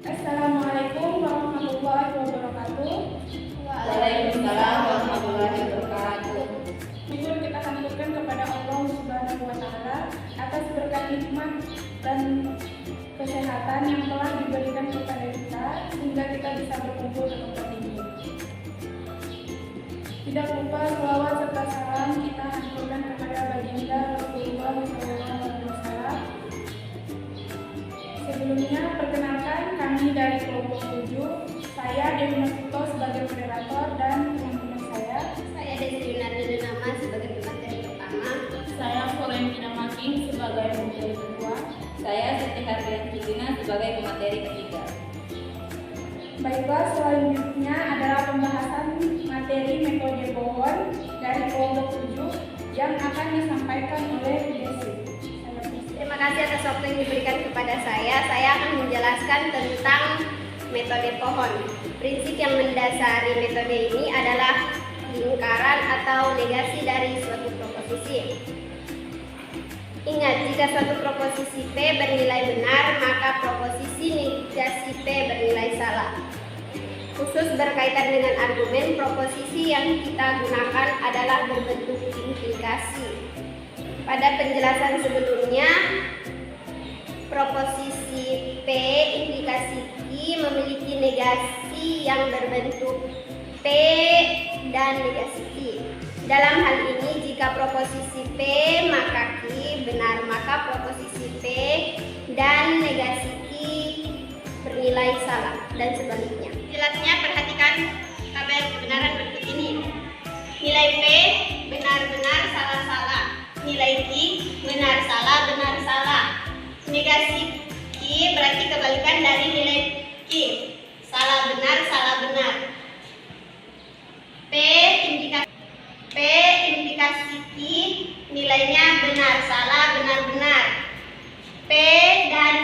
Assalamualaikum warahmatullahi wabarakatuh. Waalaikumsalam warahmatullahi wabarakatuh. Syukur kita haturkan kepada Allah Subhanahu wa Ta'ala atas berkat nikmat dan kesehatan yang telah diberikan kepada kita sehingga kita bisa berkumpul di tempat ini. Tidak lupa selawat serta salam kita haturkan kepada baginda Rasulullah SAW. Sebelumnya, perkenalkan kami dari kelompok 7. Saya Dewi Masito sebagai moderator dan teman-teman saya Desi Yunardi Nama sebagai pemateri pertama. Saya Florentina Making sebagai pemateri kedua. Saya Siti Hardian Cikina sebagai pemateri ketiga. Baiklah, selanjutnya adalah pembahasan materi metode pohon dari kelompok 7 yang akan disampaikan oleh Desi. Terima kasih atas waktu yang diberikan kepada saya. Saya akan menjelaskan tentang metode pohon. Prinsip yang mendasari metode ini adalah lingkaran atau negasi dari suatu proposisi. Ingat, jika suatu proposisi P bernilai benar, maka proposisi negasi P bernilai salah. Khusus berkaitan dengan argumen, proposisi yang kita gunakan adalah berbentuk implikasi. Pada penjelasan sebelumnya, proposisi P implikasi Q memiliki negasi yang berbentuk P dan negasi Q. Dalam hal ini, jika proposisi P maka Q benar, maka proposisi P dan negasi Q bernilai salah dan sebaliknya. Jelasnya, perhatikan tabel kebenaran berikut ini. Nilai P benar-benar salah-salah. Nilai Q benar salah. Negasi Q berarti kebalikan dari nilai Q. Salah benar. P implikasi Q nilainya benar benar. P dan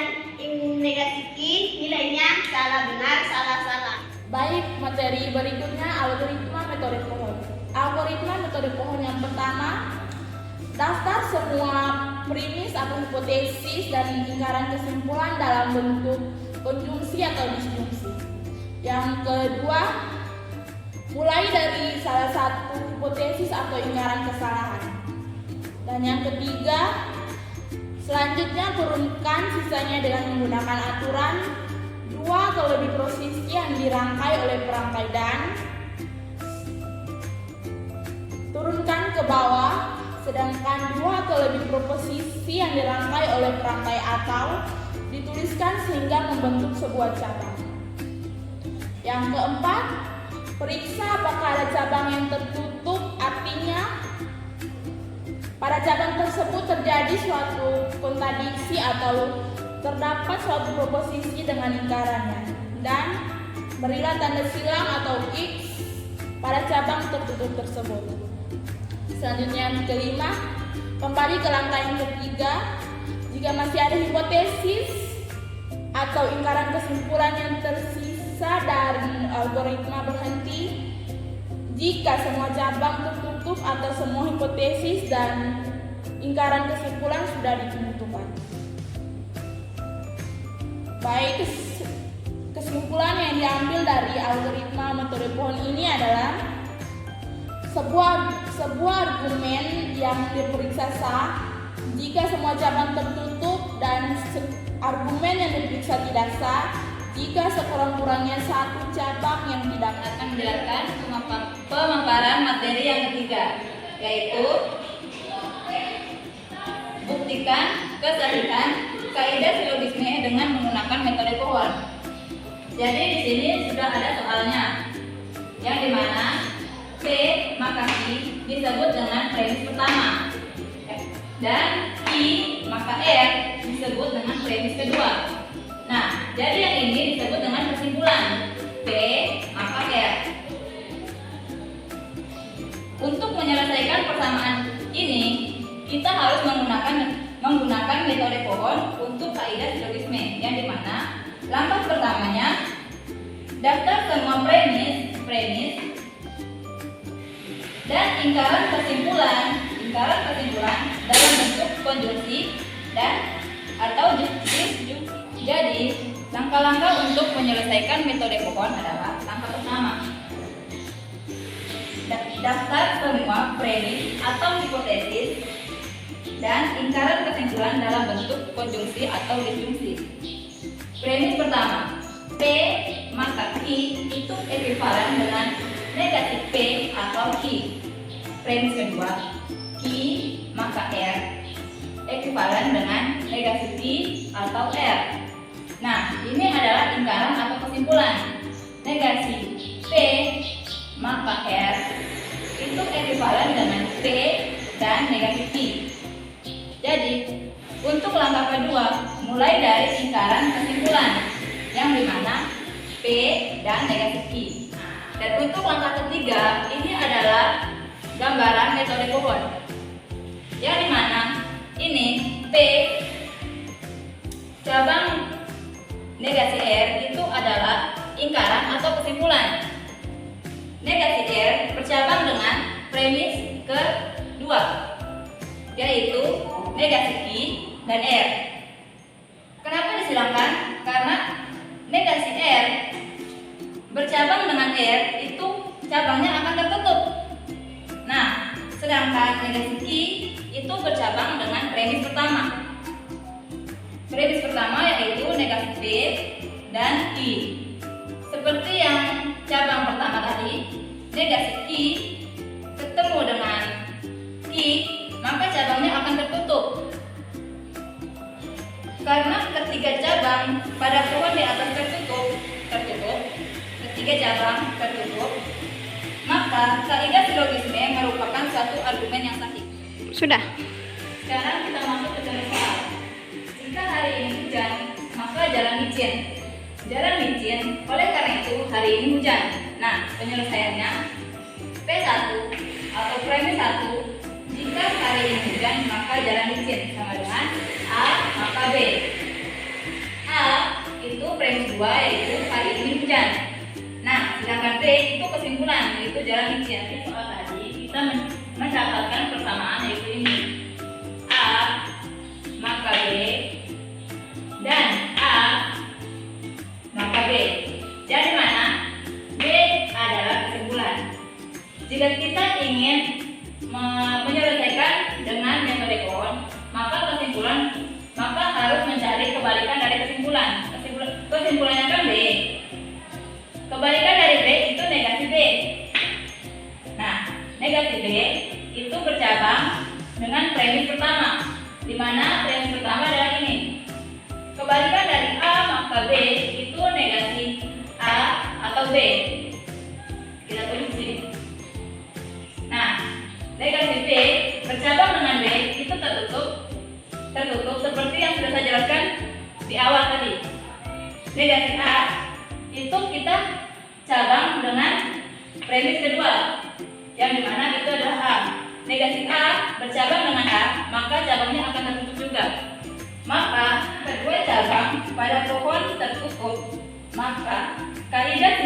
negasi Q nilainya salah salah. Baik, materi berikutnya algoritma metode pohon. Algoritma metode pohon yang pertama, daftar semua premis atau hipotesis dan lingkaran kesimpulan dalam bentuk konjungsi atau disjungsi. Yang kedua, mulai dari salah satu hipotesis atau lingkaran kesalahan. Dan yang ketiga, selanjutnya turunkan sisanya dengan menggunakan aturan 2 atau lebih proposisi yang dirangkai oleh perangkai dan turunkan ke bawah, sedangkan 2 atau lebih proposisi yang dirangkai oleh perangkai atau dituliskan sehingga membentuk sebuah cabang. Yang keempat, periksa apakah ada cabang yang tertutup, artinya pada cabang tersebut terjadi suatu kontradiksi atau terdapat suatu proposisi dengan lingkarannya, dan berilah tanda silang atau X pada cabang tertutup tersebut. Selanjutnya yang kelima, kembali ke langkah yang ketiga. Jika masih ada hipotesis atau lingkaran kesimpulan yang tersisa dari algoritma berhenti jika semua cabang tertutup atau semua hipotesis dan lingkaran kesimpulan sudah ditentukan. Baik, kesimpulan yang diambil dari algoritma metode pohon ini adalah sebuah argumen yang diperiksa sah jika semua cabang tertutup, dan argumen yang diperiksa tidak sah jika sekurang-kurangnya satu cabang yang tidak. Akan menjelaskan pemaparan materi yang ketiga, yaitu buktikan kesahihan kaidah silogisme dengan menggunakan metode pohon. Jadi di sini sudah ada soalnya, yang dimana P maka Q disebut dengan premis pertama, dan I maka R disebut dengan premis kedua. Nah, jadi yang ini disebut dengan kesimpulan P maka R. Untuk menyelesaikan persamaan ini, kita harus menggunakan metode pohon untuk kaidah silogisme, yang dimana langkah pertamanya daftar semua premis dan lingkaran kesimpulan dalam bentuk konjungsi dan atau disjungsi. Jadi Langkah-langkah untuk menyelesaikan metode pohon adalah langkah pertama. Daftar semua premis atau hipotesis dan lingkaran kesimpulan dalam bentuk konjungsi atau disjungsi. Premis pertama, P maka Q itu ekuivalen dengan negatif P atau Q. Premis kedua, Q maka R ekuivalen dengan negatif Q atau R. Nah, ini adalah lingkaran atau kesimpulan. Negasi P maka R itu ekuivalen dengan P dan negatif Q. Jadi, untuk langkah kedua, mulai dari lingkaran kesimpulan yang dimana P dan negatif Q. Dan untuk langkah ketiga, ini adalah gambaran metode pohon yang dimana ini P cabang negasi R itu adalah lingkaran atau kesimpulan. Negasi R bercabang dengan premis kedua, yaitu negasi Q dan R. Kenapa disilangkan? Karena negasi R bercabang dengan R itu cabangnya akan tertutup. Nah, sedangkan negasi Q itu bercabang dengan premis pertama. Premis pertama yaitu negatif P dan Q. Seperti yang cabang pertama tadi, negasi Q ketemu dengan Q, maka cabangnya akan tertutup. Karena ketiga cabang pada pohon di atas tertutup, ketiga cabang tertutup, maka kaidah silogisme merupakan satu argumen yang sahih. Sudah. Sekarang kita masuk ke contoh soal. Jika hari ini hujan, maka jalan licin. Jalan licin, oleh karena itu hari ini hujan. Nah, penyelesaiannya P1 atau premis 1. Jika hari ini hujan, maka jalan licin sama dengan A maka B. A itu premis 2 yaitu hari ini hujan. Nah, sedangkan B itu kesimpulan yaitu jalan licin. Di soal tadi kita mencatatkan persamaan yaitu ini A maka B dan A maka B. Jadi mana? B adalah kesimpulan. Jika kita ingin menyelesaikan dengan metode pohon, maka harus mencari kebalikan dari kesimpulan. Kesimpulannya kan B. Kebalikan dari B itu negasi B. Nah, negasi B itu bercabang dengan premis pertama, di mana premis pertama adalah ini. Kebalikan dari A maka B itu negasi A atau B. Kita tulis di sini. Nah, negasi B bercabang dengan B itu tertutup seperti yang sudah saya jelaskan di awal tadi. Negasi A itu kita cabang dengan premis kedua, yang dimana itu adalah A. Negasi A bercabang dengan A, maka cabangnya akan tertutup juga. Maka kedua cabang pada pohon tertutup, maka kaidah